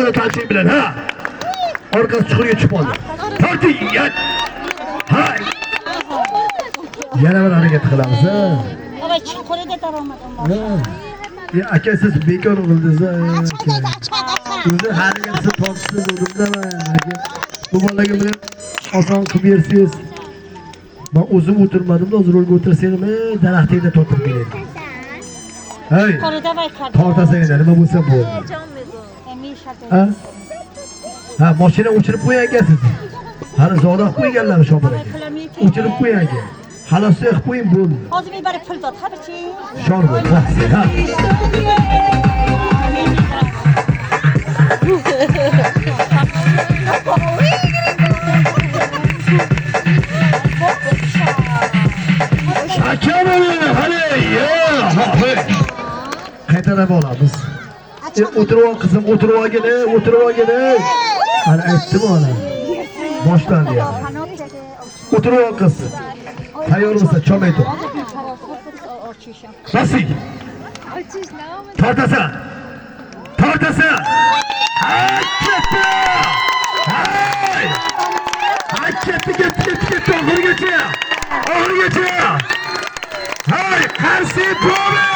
Orada tanışayım bilen ha. Orkası çukurga tushib oldi. Torting, yat. Hay. Yana bir harakat qilamiz ha. Avay chuqurida daromadim bor. Aka siz bekor qildingiz. O'zi harakatni tortishni o'zimda aka. Bu bolaga bilan oson qilib bersangiz. Men o'zim o'tirmadim-da, hozir rolga o'tirsangiz, daraxtingda tortib keladi. Hey. Qorida vay kardi. Tortasang nima bo'lsa bo'ldi. Ha? Ha, mashina o'chirib qo'ygan ekansiz. Hali zoda qo'yganlar shopir aka. O'chirib qo'ygan ekan. Xalosi qilib qo'ying bo'ldi. Hozir men bari pul dod, ha bichi. Shor bo'l, rahsi, ha. Aka bo'ling, hali, qaytarib olamiz. O'tirib ol qizim, o'tirib olgin. Hali aytdim ona. Boshlandi ya. O'tirib ol qiz. Tayyormisan? Chomay tur. Nasib. Tortasan. Ketdi. Hay, ketdi. Oxirigacha. Hay, qarshi bo'ldi.